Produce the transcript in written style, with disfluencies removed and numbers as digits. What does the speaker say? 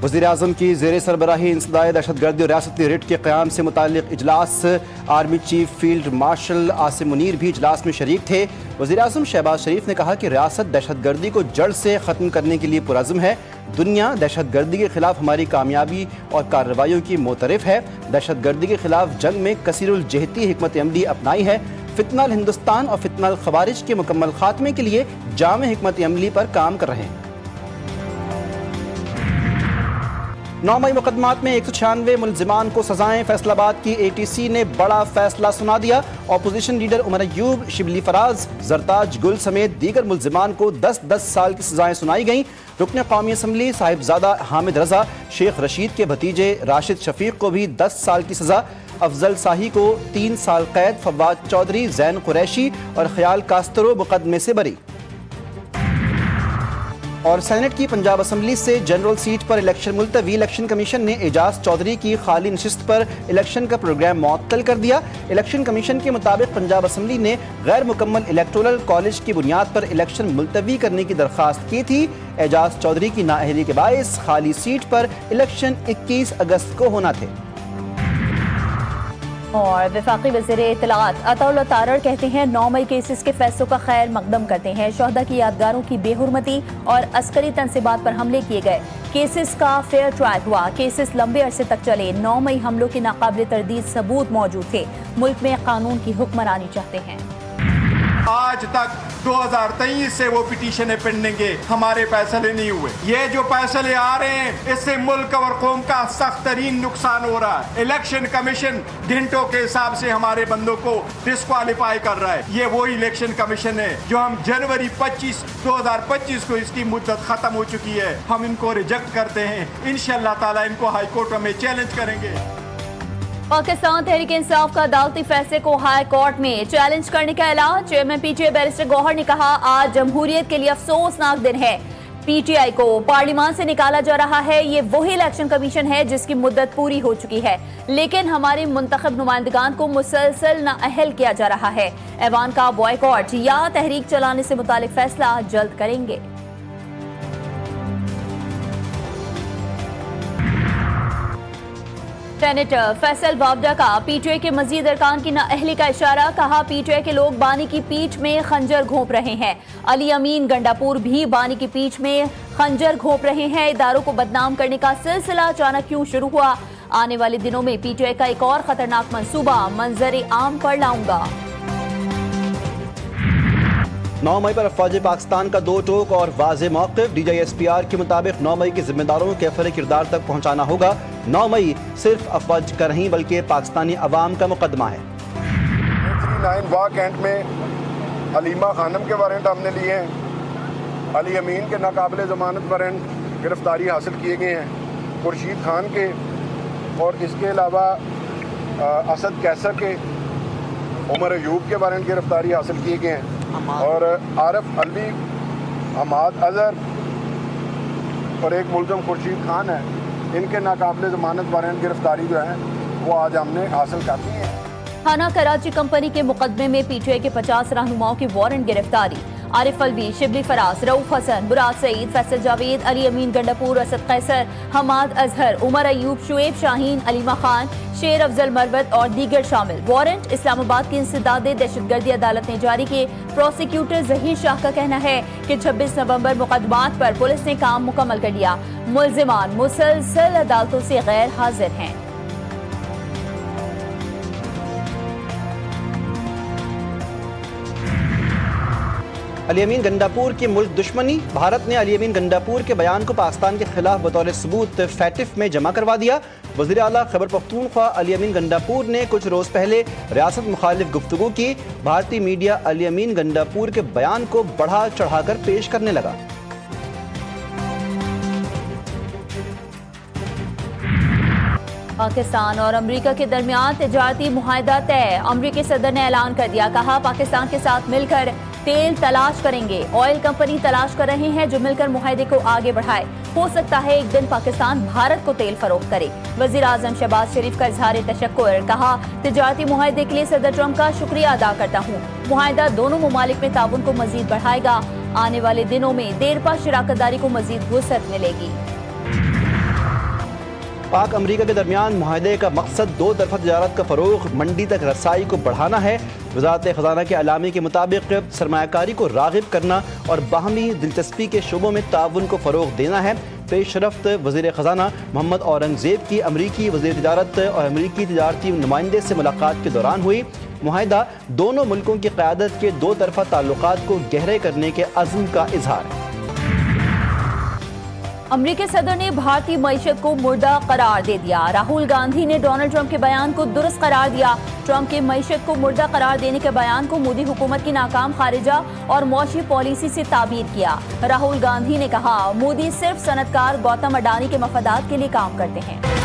वज़ीर-ए-आज़म की ज़ेर सरबराही इंसदाए दहशतगर्दी और रियासती रिट के क़याम से मुताल्लिक़ इजलास। Army chief field marshal Asim Munir भी इजलास में शरीक थे। वज़ीर-ए-आज़म शहबाज शरीफ ने कहा कि रियासत दहशतगर्दी को जड़ से ख़त्म करने के लिए पुरअज़्म है। दुनिया दहशतगर्दी के खिलाफ हमारी कामयाबी और कार्रवाइयों की मोतरफ़ है। दहशतगर्दी के खिलाफ जंग में कसीरुल जहती हिकमत अमली अपनाई है। फितनल हिंदुस्तान और फितनल खवारिज के मुकम्मल खात्मे के लिए जामे हिकमत अमली पर काम कर रहे हैं। 9 मई मुकदमात में 196 मुलजिमान को सजाएं। फैसलाबाद की ATC ने बड़ा फैसला सुना दिया। अपोजिशन लीडर उमर अयूब, शिबली फराज, जरताज गुल समेत दीगर मुलजिमान को 10-10 साल की सजाएं सुनाई गईं। रुकन कौमी असम्बली साहिबजादा हामिद रजा, शेख रशीद के भतीजे राशिद शफीक को भी 10 साल की सजा। अफजल साही को 3 साल कैद। फवाद चौधरी, जैन कुरैशी और ख्याल कास्तरो मुकदमे से बरी। और सेनेट की पंजाब असम्बली से जनरल सीट पर इलेक्शन मुलतवी। इलेक्शन कमीशन ने एजाज चौधरी की खाली नशिस्त पर इलेक्शन का प्रोग्राम मुअत्तल कर दिया। इलेक्शन कमीशन के मुताबिक पंजाब असम्बली ने गैर मुकम्मल इलेक्टोरल कॉलेज की बुनियाद पर इलेक्शन मुलतवी करने की दरख्वास्त की थी। एजाज चौधरी की नाअहली के बायस खाली सीट पर इलेक्शन 21 अगस्त को होना थे। और वफाकी वज़ीर इत्तलाआत अताउल्लाह तारड़ कहते हैं 9 मई केसेस के फैसलों का खैर मकदम करते हैं। शोहदा की यादगारों की बेहुरमती और अस्करी तनसीबात पर हमले किए गए। केसेस का फेयर ट्रायल हुआ। केसेस लंबे अरसे तक चले। 9 मई हमलों के नाकाबिल तरदीद सबूत मौजूद थे। मुल्क में कानून की हुक्मरानी चाहते हैं। आज तक 2023 से वो पिटीशनें पेंडिंग है, हमारे फैसले नहीं हुए। ये जो फैसले आ रहे हैं इससे मुल्क और कौम का सख्त तरीन नुकसान हो रहा है। इलेक्शन कमीशन घंटों के हिसाब से हमारे बंदों को डिस्क्वालीफाई कर रहा है। ये वही इलेक्शन कमीशन है जो हम जनवरी 2025 को इसकी मुद्दत खत्म हो चुकी है, हम इनको रिजेक्ट करते हैं। इंशाअल्लाह ताला इनको हाई कोर्ट में चैलेंज करेंगे। पाकिस्तान तहरीक इंसाफ का अदालती फैसले को हाई कोर्ट में चैलेंज करने का ऐलान। चेयरमैन PTI बैरिस्टर गौहर ने कहा, आज जमहूरियत के लिए अफसोसनाक दिन है। PTI को पार्लियामान से निकाला जा रहा है। ये वही इलेक्शन कमीशन है जिसकी मुद्दत पूरी हो चुकी है, लेकिन हमारे मुंतखब नुमाइंदगान को मुसलसल नाअहल किया जा रहा है। ऐवान का बॉयकॉट या तहरीक चलाने से मुतालिक फैसला जल्द करेंगे। सेनेटर फैसल बावडा का PTI के मजीद अरकान की नाअहली का इशारा। कहा, PTI के लोग बानी की पीठ में खंजर घोंप रहे हैं। अली अमीन गंडापुर भी बानी की पीठ में खंजर घोंप रहे हैं। इदारों को बदनाम करने का सिलसिला अचानक क्यों शुरू हुआ? आने वाले दिनों में PTI का एक और खतरनाक मंसूबा मंजर आम पर लाऊंगा। 9 मई पर अफवाज पाकिस्तान का 2 टोक और वाज़ेह मौक़िफ़। DGI-SPR के मुताबिक 9 मई के जिम्मेदारों को कैफर किरदार तक पहुँचाना होगा। 9 मई सिर्फ अफवाज का नहीं बल्कि पाकिस्तानी अवाम का मुकदमा है। 39 वाह कैंट में हलीमा खानम के वारंट हमने लिए हैं। अली अमीन के नाकाबिल ज़मानत वारंट गिरफ्तारी हासिल किए गए हैं। खुर्शीद खान के और इसके अलावा असद कैसर के, उमर अयूब के वारंट गिरफ्तारी हासिल किए गए हैं। और आरिफ अली, हमाद अजहर और एक मुलज़म खुर्शीद खान है, इनके नाकाबिल ज़मानत वारंट गिरफ्तारी जो है वो आज हमने हासिल कर ली है। थाना कराची कंपनी के मुकदमे में PTI के 50 रहनुमाओं की वारंट गिरफ्तारी। आरिफ अलवी, शिबली फराज, रऊफ हसन, बुराद सईद, फैसल जावेद, अली अमीन गंडापुर, असद कैसर, हमाद अजहर, उमर अयूब, शुएब शाहीन, अलीमा खान, शेर अफजल मरवत और दीगर शामिल। वारंट इस्लामाबाद की इंसदादे दहशतगर्दी अदालत ने जारी किए। प्रोसिक्यूटर जहीर शाह का कहना है कि 26 नवंबर मुकदमात पर पुलिस ने काम मुकम्मल कर लिया। मुलजिमान मुसलसल अदालतों से गैर हाजिर हैं। अली अमीन गंडापुर की मुल्क दुश्मनी। भारत ने अली अमीन गंडापुर के बयान को पाकिस्तान के खिलाफ बतौर सबूत फैटिफ में जमा करवा दिया। वज़ीर आला खैबर पख्तूनख्वा अली अमीन गंडापुर ने कुछ रोज़ पहले रियासत मुखालिफ गुफ्तगू की। भारतीय मीडिया अली अमीन गंडापुर के बयान को बढ़ा चढ़ाकर पेश करने लगा। पाकिस्तान और अमेरिका के दरमियान तिजारती मुआहदा तय। अमेरिकी सदर ने ऐलान कर दिया। कहा, पाकिस्तान के साथ मिलकर तेल तलाश करेंगे। ऑयल कंपनी तलाश कर रहे हैं जो मिलकर मुआहदे को आगे बढ़ाए। हो सकता है एक दिन पाकिस्तान भारत को तेल फरोख्त करे। वज़ीर आज़म शहबाज शरीफ का इज़हार तशक्कुर। कहा, तिजारती मुआहदे के लिए सदर ट्रंप का शुक्रिया अदा करता हूँ। मुआहदा दोनों ममालिक में ताउन को मजीद बढ़ाएगा। आने वाले दिनों में देरपा शराकतदारी को मजीद वुसअत मिलेगी। پاک امریکہ کے درمیان معاہدے کا مقصد دو طرفہ تجارت کا فروغ، منڈی تک رسائی کو بڑھانا ہے۔ وزارت خزانہ کے اعلامیے کے مطابق سرمایہ کاری کو راغب کرنا اور باہمی دلچسپی کے شعبوں میں تعاون کو فروغ دینا ہے۔ پیش رفت وزیر خزانہ محمد اورنگزیب کی امریکی وزیر تجارت اور امریکی تجارتی نمائندے سے ملاقات کے دوران ہوئی۔ معاہدہ دونوں ملکوں کی قیادت کے دو طرفہ تعلقات کو گہرے کرنے کے عزم کا اظہار ہے۔ امریکی صدر نے بھارتی معیشت کو مردہ قرار دے دیا۔ راہل گاندھی نے ڈونلڈ ٹرمپ کے بیان کو درست قرار دیا۔ ٹرمپ کے معیشت کو مردہ قرار دینے کے بیان کو مودی حکومت کی ناکام خارجہ اور معاشی پالیسی سے تعبیر کیا۔ راہل گاندھی نے کہا، مودی صرف صنعت کار گوتم اڈانی کے مفادات کے لیے کام کرتے ہیں۔